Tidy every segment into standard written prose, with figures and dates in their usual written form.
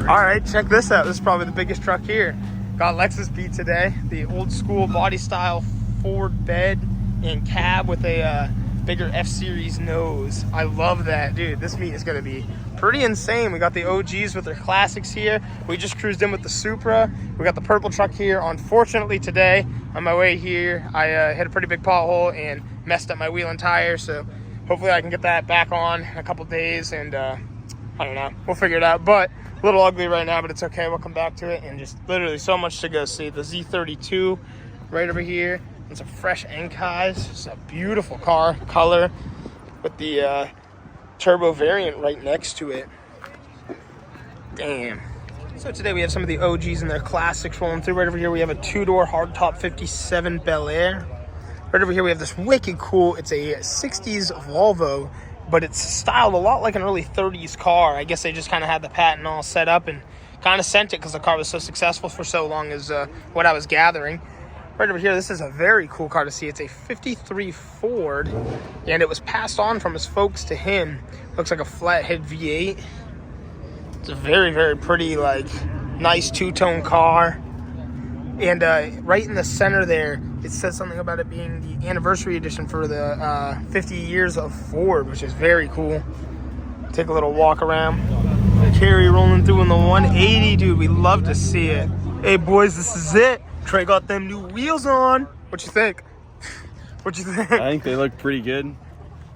All right, check this out. This is probably the biggest truck here. Got Lexus beat today. The old school body style Ford bed and cab with a bigger F-Series nose. I love that, dude. This meet is gonna be pretty insane. We got the OGs with their classics here. We just cruised in with the Supra. We got the purple truck here. Unfortunately today, on my way here, I hit a pretty big pothole and messed up my wheel and tire. So hopefully I can get that back on in a couple days, and I don't know, we'll figure it out. But a little ugly right now, but it's okay. We'll come back to it. And just literally so much to go see. The Z32 right over here. It's a fresh end eyes. It's a beautiful car, color, with the turbo variant right next to it. Damn. So today we have some of the OGs and their classics rolling through. Right over here we have a two-door hardtop 57 Bel Air. Right over here we have this wicked cool, it's a 60s Volvo, but it's styled a lot like an early 30s car. I guess they just kind of had the patent all set up and kind of sent it because the car was so successful for so long, is what I was gathering. Right over here, this is a very cool car to see. It's a 53 Ford, and it was passed on from his folks to him. Looks like a flathead V8. It's a very, very pretty, like, nice two-tone car. And right in the center there, it says something about it being the anniversary edition for the 50 years of Ford, which is very cool. Take a little walk around. Carry rolling through in the 180, dude. We love to see it. Hey, boys, this is it. Trey got them new wheels on. What you think? What you think? I think they look pretty good.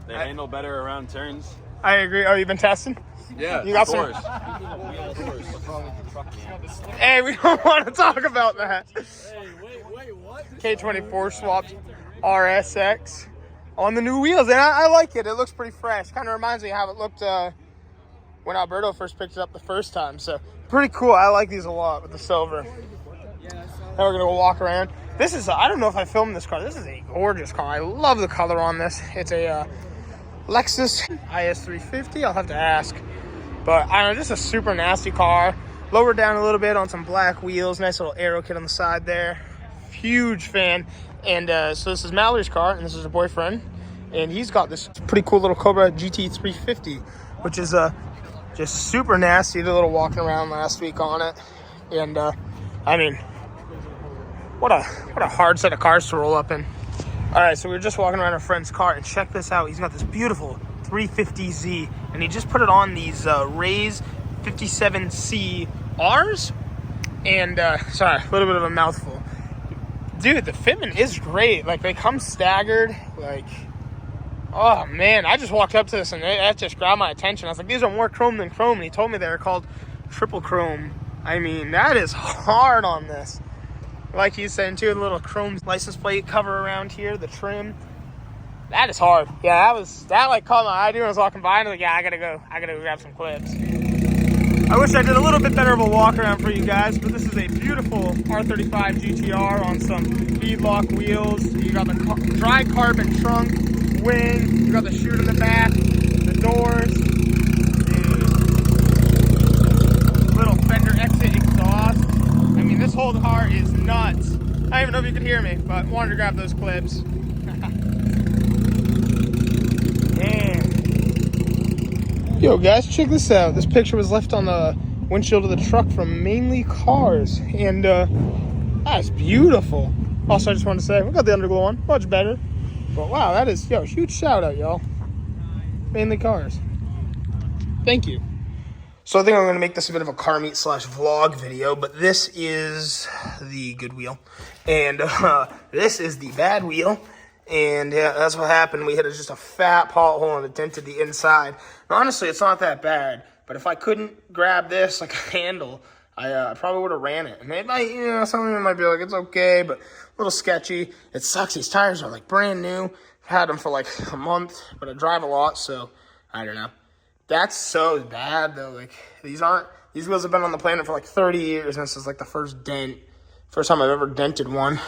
They handle better around turns. I agree. Oh, you've been testing? Yeah, you got some. Hey, we don't want to talk about that. Hey, wait, what? K24 swapped RSX on the new wheels, and I like it. It looks pretty fresh. Kind of reminds me how it looked when Alberto first picked it up the first time. So pretty cool. I like these a lot with the silver. Now we're gonna go walk around. This is, I don't know if I filmed this car. This is a gorgeous car. I love the color on this. It's a Lexus IS350. I'll have to ask. But I don't know, this is a super nasty car. Lowered down a little bit on some black wheels. Nice little aero kit on the side there. Huge fan. And so this is Mallory's car, and this is her boyfriend. And he's got this pretty cool little Cobra GT350, which is just super nasty. Did a little walking around last week on it. And I mean, what a hard set of cars to roll up in. All right, so we were just walking around our friend's car, and check this out. He's got this beautiful 350Z, and he just put it on these Rays 57C Rs. And sorry, a little bit of a mouthful. Dude, the fitment is great. Like, they come staggered. Like, oh man, I just walked up to this and that just grabbed my attention. I was like, these are more chrome than chrome. And he told me they were called triple chrome. I methat is hard on this. Like he's saying too, the little chrome license plate cover around here, the trim. That is hard. Yeah, that like caught my eye when I was walking by, and I was like, yeah, I gotta go grab some clips. I wish I did a little bit better of a walk around for you guys, but this is a beautiful R35 GTR on some beadlock wheels. You got the dry carbon trunk, wing, you got the chute in the back, the doors, the little fender exit exhaust. I mean, this whole car is nuts. I don't even know if you could hear me, but wanted to grab those clips. Damn. Yo, guys, check this out. This picture was left on the windshield of the truck from Mainly Cars, and that's beautiful. Also, I just wanted to say, we got the underglow on, much better. But wow, that is, huge shout out, y'all. Mainly Cars. Thank you. So I think I'm going to make this a bit of a car meet / vlog video, but this is the good wheel, and this is the bad wheel, and yeah, that's what happened. We hit just a fat pothole and it dented the inside. Now, honestly, it's not that bad, but if I couldn't grab this like a handle, I probably would have ran it. And it might, some of you might be like, it's okay, but a little sketchy. It sucks. These tires are like brand new. I've had them for like a month, but I drive a lot, so I don't know. That's so bad though. Like these wheels have been on the planet for like 30 years, and this is like the first time I've ever dented one.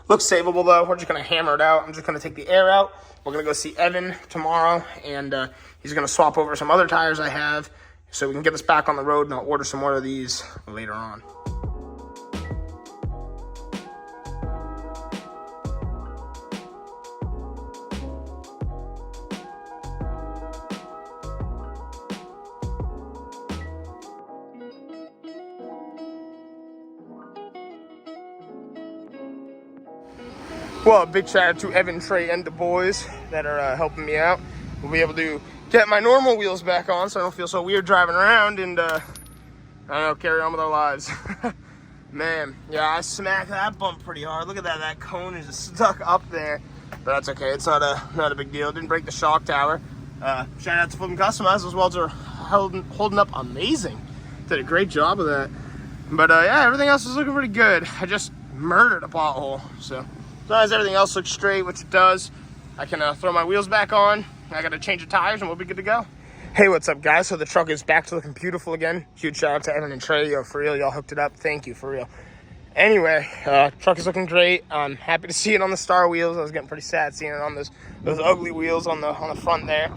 Looks savable though. We're just gonna hammer it out. I'm just gonna take the air out. We're gonna go see Evan tomorrow, and he's gonna swap over some other tires I have so we can get this back on the road, and I'll order some more of these later on. Well, a big shout out to Evan, Trey, and the boys that are helping me out. We'll be able to get my normal wheels back on so I don't feel so weird driving around and, I don't know, carry on with our lives. Man, yeah, I smacked that bump pretty hard. Look at that, that cone is just stuck up there. But that's okay, it's not a big deal. Didn't break the shock tower. Shout out to Flip and Customize. Those welds are holding up amazing. Did a great job of that. But yeah, everything else is looking pretty good. I just murdered a pothole. So as long as everything else looks straight, which it does, I can throw my wheels back on. I gotta change the tires and we'll be good to go. Hey, what's up, guys? So the truck is back to looking beautiful again. Huge shout out to Evan and Trey. Yo, for real, y'all hooked it up. Thank you, for real. Anyway, truck is looking great. I'm happy to see it on the star wheels. I was getting pretty sad seeing it on those ugly wheels on the front there.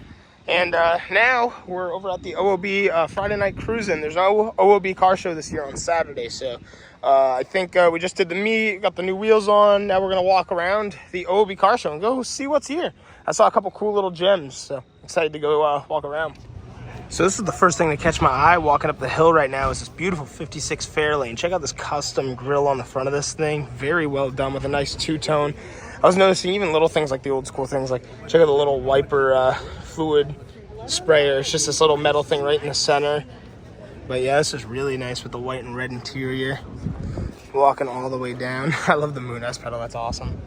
And now we're over at the OOB Friday night cruising. There's no OOB car show this year on Saturday, so I think we just did the meet, got the new wheels on. Now we're gonna walk around the OOB car show and go see what's here. I saw a couple cool little gems, so excited to go walk around. So this is the first thing to catch my eye walking up the hill right now is this beautiful 56 Fairlane. Check out this custom grill on the front of this thing. Very well done with a nice two-tone. I was noticing even little things like the old school things, like check out the little wiper fluid sprayer. It's just this little metal thing right in the center. But yeah, this is really nice with the white and red interior. Walking all the way down. I love the Moon S pedal, that's awesome.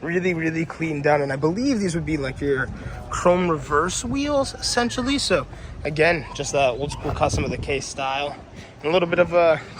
Really, really clean done, and I believe these would be like your chrome reverse wheels, essentially. So, again, just the old school custom of the case style. And a little bit of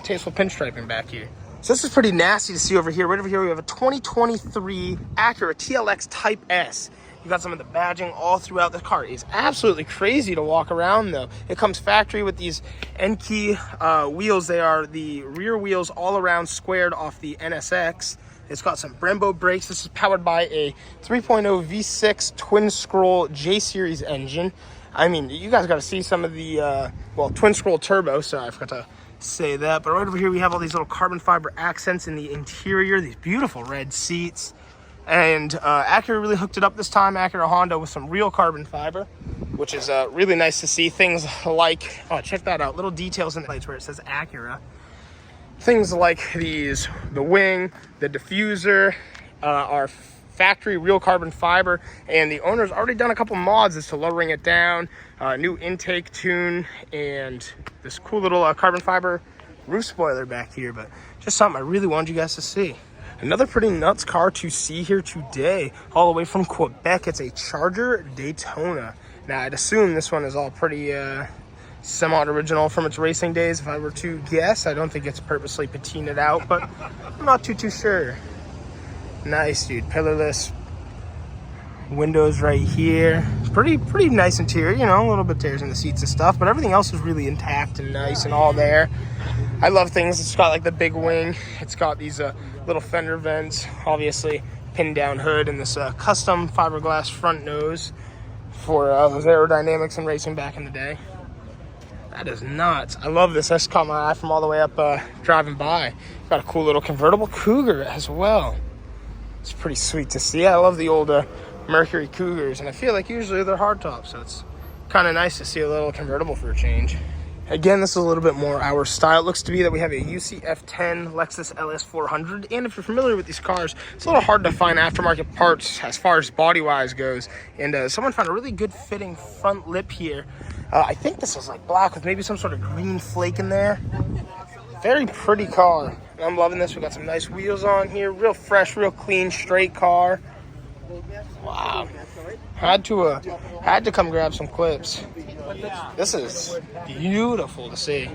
tasteful pinstriping back here. So this is pretty nasty to see over here. Right over here we have a 2023 Acura TLX Type S. You got some of the badging all throughout. The car is absolutely crazy to walk around, though. It comes factory with these Enkei wheels. They are the rear wheels all around squared off the NSX. It's got some Brembo brakes. This is powered by a 3.0 V6 twin scroll J-Series engine. I mean, you guys got to see some of the, well, twin scroll turbo. Sorry, I forgot to say that. But right over here, we have all these little carbon fiber accents in the interior. These beautiful red seats. And Acura really hooked it up this time, Acura Honda, with some real carbon fiber, which is really nice to see. Things like, oh, check that out. Little details in the plates where it says Acura. Things like these, the wing, the diffuser, are factory real carbon fiber, and the owner's already done a couple mods as to lowering it down, new intake tune, and this cool little carbon fiber roof spoiler back here. But just something I really wanted you guys to see. Another pretty nuts car to see here today, all the way from Quebec. It's a Charger Daytona. Now, I'd assume this one is all pretty semi-original from its racing days, if I were to guess. I don't think it's purposely patinaed out, but I'm not too sure. Nice, dude. Pillarless windows right here. Pretty nice interior, you know, a little bit tears in the seats and stuff, but everything else is really intact and nice and all there. I love things. It's got like the big wing. It's got these little fender vents, obviously pinned down hood, and this custom fiberglass front nose for those aerodynamics and racing back in the day. That is nuts. I love this. This caught my eye from all the way up driving by. Got a cool little convertible Cougar as well. It's pretty sweet to see. I love the old Mercury Cougars, and I feel like usually they're hardtop, so it's kind of nice to see a little convertible for a change. Again, this is a little bit more our style. It looks to be that we have a UCF10 Lexus LS400, and if you're familiar with these cars, it's a little hard to find aftermarket parts as far as body-wise goes, and someone found a really good fitting front lip here. I think this is like black with maybe some sort of green flake in there. Very pretty car. I'm loving this. We got some nice wheels on here. Real fresh, real clean, straight car. Wow. Had to come grab some clips. This is beautiful to see.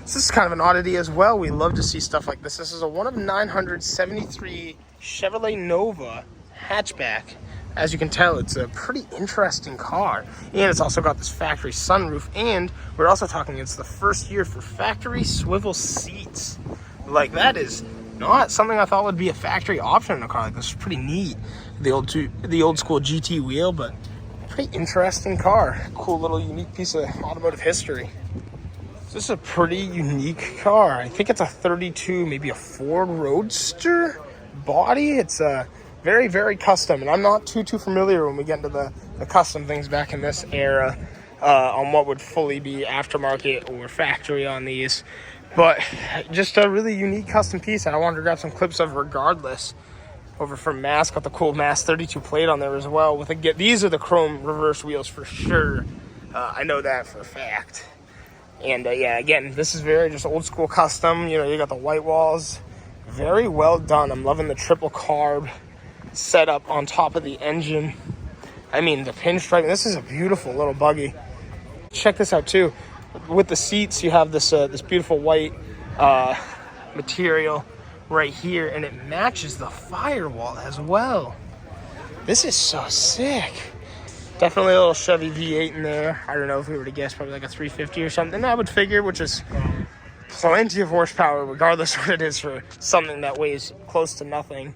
This is kind of an oddity as well. We love to see stuff like this. This is a 1 of 973 Chevrolet Nova hatchback. As you can tell, it's a pretty interesting car. And it's also got this factory sunroof. And we're also talking, it's the first year for factory swivel seats. Like, that is not something I thought would be a factory option in a car like this. It's pretty neat. The old school GT wheel, but pretty interesting car. Cool little unique piece of automotive history. This is a pretty unique car. I think it's a 32, maybe a Ford Roadster body. It's a very, very custom, and I'm not too familiar when we get into the custom things back in this era on what would fully be aftermarket or factory on these. But just a really unique custom piece that I wanted to grab some clips of regardless. Over from Mass, got the cool Mass 32 plate on there as well. With these are the chrome reverse wheels for sure. I know that for a fact. And yeah, again, this is very just old school custom. You know, you got the white walls. Very well done. I'm loving the triple carb setup on top of the engine. I mean, the pinstripe. This is a beautiful little buggy. Check this out too. With the seats, you have this this beautiful white material right here, and it matches the firewall as well. This is so sick. Definitely a little Chevy V8 in there. I don't know if we were to guess, probably like a 350 or something. I would figure, which is plenty of horsepower, regardless of what it is for something that weighs close to nothing.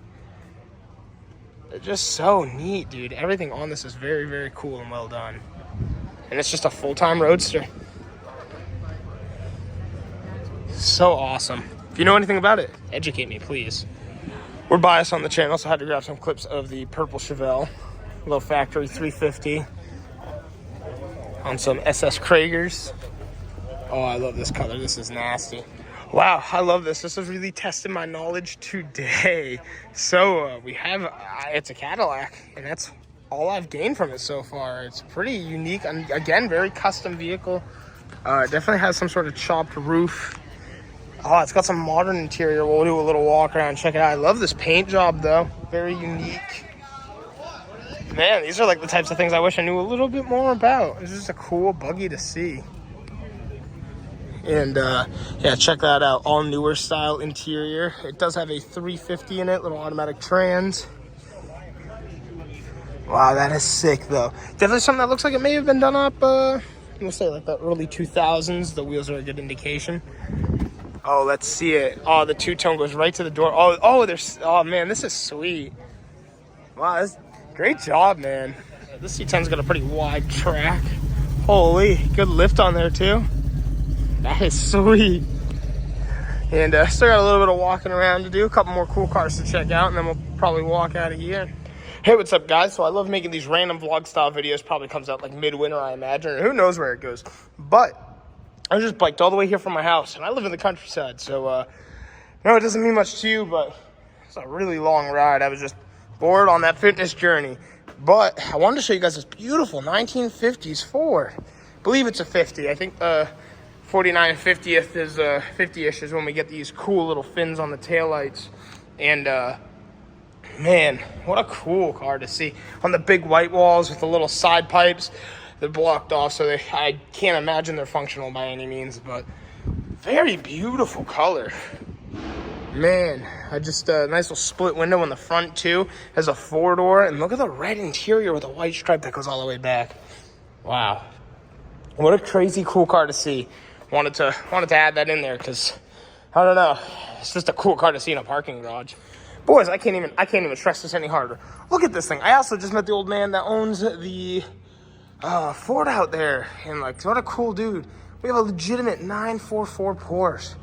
They're just so neat, dude. Everything on this is very, very cool and well done. And it's just a full-time roadster. So awesome. If you know anything about it, educate me, please. We're biased on the channel, so I had to grab some clips of the purple Chevelle. Little factory 350 on some SS Kragers. Oh, I love this color. This is nasty. Wow, I love this. This has really tested my knowledge today. So we have, it's a Cadillac, and that's all I've gained from it so far. It's pretty unique, and again, very custom vehicle. Definitely has some sort of chopped roof. Oh, it's got some modern interior. We'll do a little walk around, check it out. I love this paint job, though. Very unique. Man, these are like the types of things I wish I knew a little bit more about. It's just a cool buggy to see. And, yeah, check that out. All newer style interior. It does have a 350 in it, little automatic trans. Wow, that is sick, though. Definitely something that looks like it may have been done up, we'll say like the early 2000s. The wheels are a good indication. Oh, let's see it. Oh, the two-tone goes right to the door. Oh, man, this is sweet. Wow, that's great job, man. This C10's got a pretty wide track. Holy, good lift on there, too. That is sweet. And still got a little bit of walking around to do. A couple more cool cars to check out, and then we'll probably walk out of here. Hey, what's up, guys? So I love making these random vlog-style videos. Probably comes out like midwinter, I imagine. Who knows where it goes. But I just biked all the way here from my house, and I live in the countryside, so no, it doesn't mean much to you, but it's a really long ride. I was just bored on that fitness journey, but I wanted to show you guys this beautiful 1950s Ford. I believe it's a 50. I think 49 50th is 50-ish is when we get these cool little fins on the taillights, and man, what a cool car to see on the big white walls with the little side pipes. They're blocked off, so I can't imagine they're functional by any means, but very beautiful color. Man, I just, nice little split window in the front, too. Has a four-door, and look at the red interior with a white stripe that goes all the way back. Wow. What a crazy cool car to see. Wanted to add that in there, because, I don't know, it's just a cool car to see in a parking garage. Boys, I can't even stress this any harder. Look at this thing. I also just met the old man that owns the Ford out there, and like, what a cool dude. We have a legitimate 944 Porsche.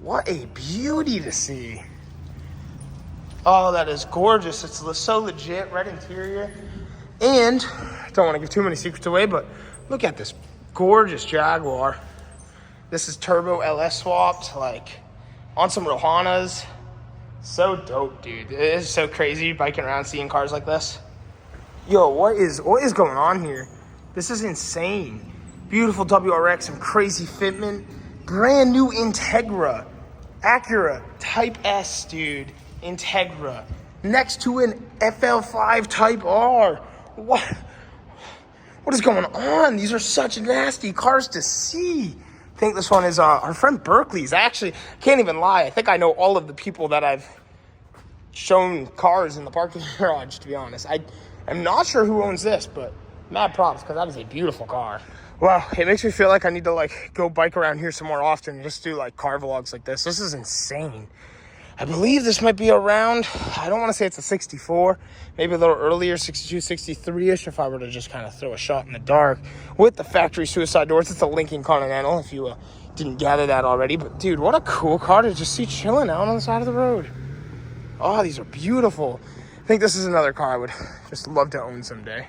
What a beauty to see. Oh, that is gorgeous. It's so legit, red interior. And don't want to give too many secrets away, but look at this gorgeous Jaguar. This is turbo LS swapped, like on some Rohanas. So dope, dude. It is so crazy biking around seeing cars like this. Yo, what is going on here? This is insane. Beautiful WRX, some crazy fitment. Brand new Integra. Acura Type S, dude. Integra. Next to an FL5 Type R. What is going on? These are such nasty cars to see. I think this one is our friend Berkeley's. I actually can't even lie. I think I know all of the people that I've shown cars in the parking garage, to be honest. I'm not sure who owns this, but mad props, because that is a beautiful car. Wow, it makes me feel like I need to like go bike around here some more often and just do like car vlogs like this. This is insane. I believe this might be around, I don't want to say it's a 64, maybe a little earlier, 62, 63-ish, if I were to just kind of throw a shot in the dark. With the factory suicide doors, it's a Lincoln Continental, if you didn't gather that already. But dude, what a cool car to just see chilling out on the side of the road. Oh, these are beautiful. I think this is another car I would just love to own someday.